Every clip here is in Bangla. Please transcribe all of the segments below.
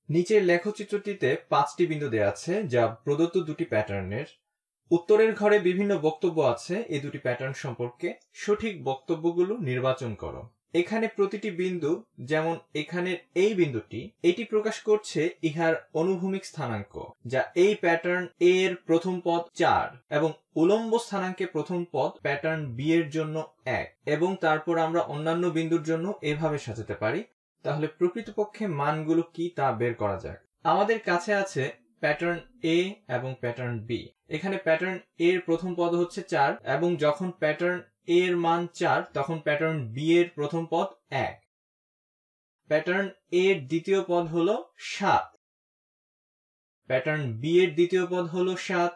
নিচের লেখচিত্রটিতে 5টি বিন্দু দেয়া আছে যা প্রদত্ত দুটি প্যাটার্নের। উত্তরের ঘরে বিভিন্ন বক্তব্য আছে এই দুটি প্যাটার্ন সম্পর্কে। সঠিক বক্তব্যগুলো নির্বাচন করো। এখানে প্রতিটি বিন্দু, যেমন এখানের এই বিন্দুটি, এটি প্রকাশ করছে ইহার অনুভূমিক স্থানাঙ্ক, যা এই প্যাটার্ন এ এর প্রথম পদ 4 এবং উলম্ব স্থানাঙ্কে প্রথম পদ প্যাটার্ন বি এর জন্য 1, এবং তারপর আমরা অন্যান্য বিন্দুর জন্য এভাবে সাজাতে পারি। তাহলে প্রকৃতপক্ষে মানগুলো কি তা বের করা যাক। আমাদের কাছে আছে প্যাটার্ন এ এবং প্যাটার্ন বি। এখানে প্যাটার্ন এ এর প্রথম পদ হচ্ছে 4 এবং যখন প্যাটার্ন এ এর মান 4 তখন প্যাটার্ন বি এর প্রথম পদ 1। প্যাটার্ন এ এর দ্বিতীয় পদ হলো 7, প্যাটার্ন বি এর দ্বিতীয় পদ হলো 7।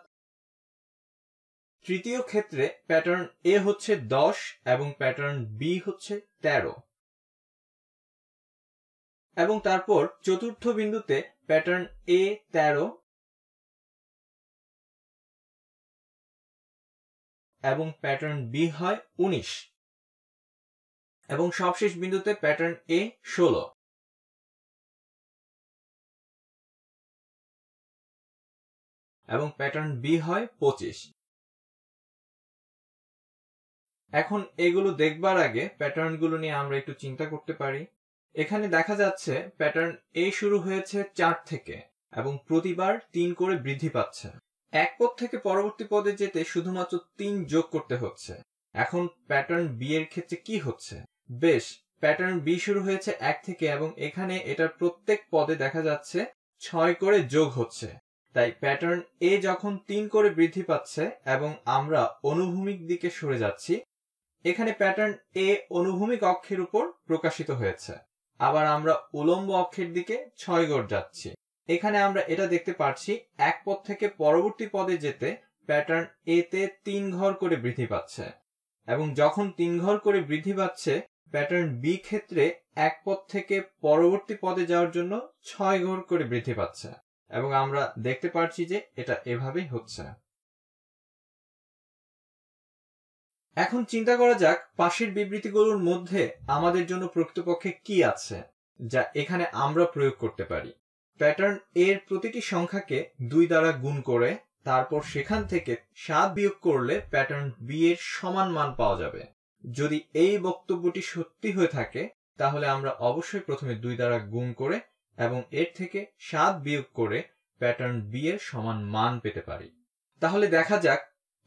তৃতীয় ক্ষেত্রে প্যাটার্ন এ হচ্ছে 10 এবং প্যাটার্ন বি হচ্ছে 13, এবং তারপর চতুর্থ বিন্দুতে প্যাটার্ন এ 13 এবং প্যাটার্ন বি হয় 19, এবং সবশেষ বিন্দুতে প্যাটার্ন এ 16 এবং প্যাটার্ন বি হয় 25। এখন এগুলো দেখবার আগে প্যাটার্নগুলো নিয়ে আমরা একটু চিন্তা করতে পারি। এখানে দেখা যাচ্ছে প্যাটার্ন এ শুরু হয়েছে 4 থেকে এবং প্রতিবার 3 করে বৃদ্ধি পাচ্ছে। এক পদ থেকে পরবর্তী পদে যেতে শুধুমাত্র 3 যোগ করতে হচ্ছে। এখন প্যাটার্ন বি এর ক্ষেত্রে কি হচ্ছে? বেশ, প্যাটার্ন বি শুরু হয়েছে 1 থেকে এবং এখানে এটার প্রত্যেক পদে দেখা যাচ্ছে 6 করে যোগ হচ্ছে। তাই প্যাটার্ন এ যখন 3 করে বৃদ্ধি পাচ্ছে এবং আমরা অনুভূমিক দিকে সরে যাচ্ছি, এখানে প্যাটার্ন এ অনুভূমিক অক্ষের উপর প্রকাশিত হয়েছে। আবার আমরা উলম্ব অক্ষের দিকে 6 ঘর যাচ্ছি। এখানে আমরা এটা দেখতে পাচ্ছি এক পদ থেকে পরবর্তী পদে যেতে প্যাটার্ন এ তে 3 ঘর করে বৃদ্ধি পাচ্ছে, এবং যখন 3 ঘর করে বৃদ্ধি পাচ্ছে প্যাটার্ন বি ক্ষেত্রে এক পদ থেকে পরবর্তী পদে যাওয়ার জন্য 6 ঘর করে বৃদ্ধি পাচ্ছে, এবং আমরা দেখতে পাচ্ছি যে এটা এভাবেই হচ্ছে। এখন চিন্তা করা যাক পাশের বিবৃতিগুলোর মধ্যে আমাদের জন্য প্রকৃতপক্ষে কি আছে যা এখানে আমরা প্রয়োগ করতে পারি। প্যাটার্ন এর প্রতিটি সংখ্যাকে 2 দ্বারা গুণ করে তারপর সেখান থেকে 7 বিয়োগ করলে প্যাটার্ন বি এর সমান মান পাওয়া যাবে। যদি এই বক্তব্যটি সত্যি হয়ে থাকে তাহলে আমরা অবশ্যই প্রথমে 2 দ্বারা গুণ করে এবং এর থেকে 7 বিয়োগ করে প্যাটার্ন বি এর সমান মান পেতে পারি। তাহলে দেখা যাক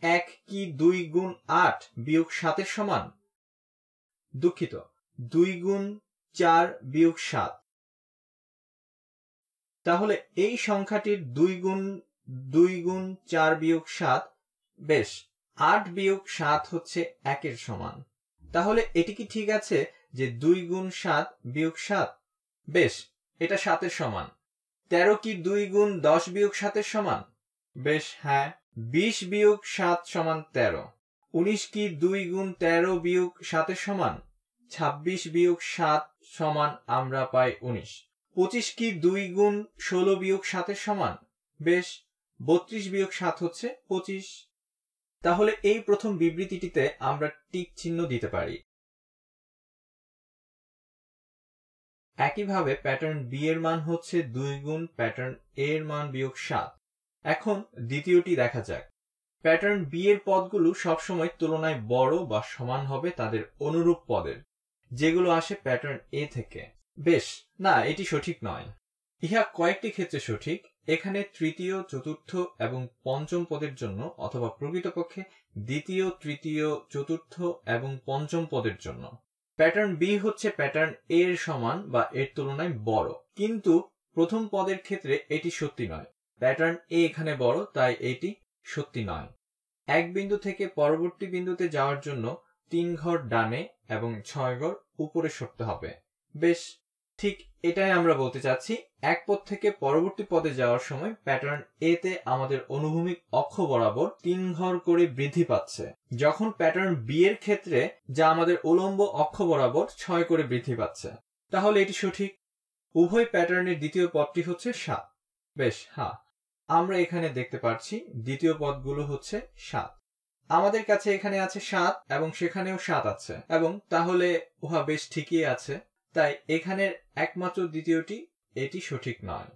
1 কি 2 গুণ 8 বিয়োগ 7 এর সমান? দুঃখিত, 2 গুণ 4 বিয়োগ 7। তাহলে এই সংখ্যাটির 2 গুণ 4 বিয়োগ 7, বেশ, 8 বিয়োগ 7 হচ্ছে 1 এর সমান। তাহলে এটি কি ঠিক আছে যে 2 গুণ 7 বিয়োগ 7? বেশ, এটা 7 এর সমান। 13 কি 2 গুণ 10 বিয়োগ 7 এর সমান? বেশ, হ্যাঁ। 20 বিয়োগ 7 সমান 13। 19 কি 2 গুণ 13 বিয়োগ 7 এর সমান? 26 বিয়োগ 7 সমান আমরা পাই 19। 25 কি 2 গুণ 16 বিয়োগ 7 এর সমান? বেশ, 32 বিয়োগ 7 হচ্ছে 25। তাহলে এই প্রথম বিবৃতিটিতে আমরা টিক চিহ্ন দিতে পারি। একইভাবে প্যাটার্ন বি এর মান হচ্ছে 2 গুণ প্যাটার্ন এ এর মান বিয়োগ 7। এখন দ্বিতীয়টি দেখা যাক। প্যাটার্ন বি এর পদগুলো সবসময় তুলনায় বড় বা সমান হবে তাদের অনুরূপ পদের, যেগুলো আসে প্যাটার্ন এ থেকে। বেশ, না, এটি সঠিক নয়। ইহা কয়েকটি ক্ষেত্রে সঠিক। এখানে তৃতীয়, চতুর্থ এবং পঞ্চম পদের জন্য, অথবা প্রকৃতপক্ষে দ্বিতীয়, তৃতীয়, চতুর্থ এবং পঞ্চম পদের জন্য প্যাটার্ন বি হচ্ছে প্যাটার্ন এ এর সমান বা এর তুলনায় বড়, কিন্তু প্রথম পদের ক্ষেত্রে এটি সত্যি নয়। প্যাটার্ন এ এখানে বড়, তাই এটি সত্যি নয়। এক বিন্দু থেকে পরবর্তী বিন্দুতে যাওয়ার জন্য 3 ঘর ডানে এবং 6 ঘর উপরে সরতে হবে। বেশ, ঠিক এটাই আমরা বলতে চাচ্ছি। এক পদ থেকে পরবর্তী পদে যাওয়ার সময় প্যাটার্ন এ তে আমাদের অনুভূমিক অক্ষ বরাবর 3 ঘর করে বৃদ্ধি পাচ্ছে, যখন প্যাটার্ন বি এর ক্ষেত্রে যা আমাদের উলম্ব অক্ষ বরাবর 6 করে বৃদ্ধি পাচ্ছে। তাহলে এটি সঠিক। উভয় প্যাটার্নের দ্বিতীয় পদটি হচ্ছে 7। বেশ, হ্যাঁ, আমরা এখানে দেখতে পাচ্ছি দ্বিতীয় পদগুলো হচ্ছে 7। আমাদের কাছে এখানে আছে 7 এবং সেখানেও 7 আছে, এবং তাহলে উহা বেশ ঠিকই আছে। তাই এখানের একমাত্র দ্বিতীয়টি এটি সঠিক নয়।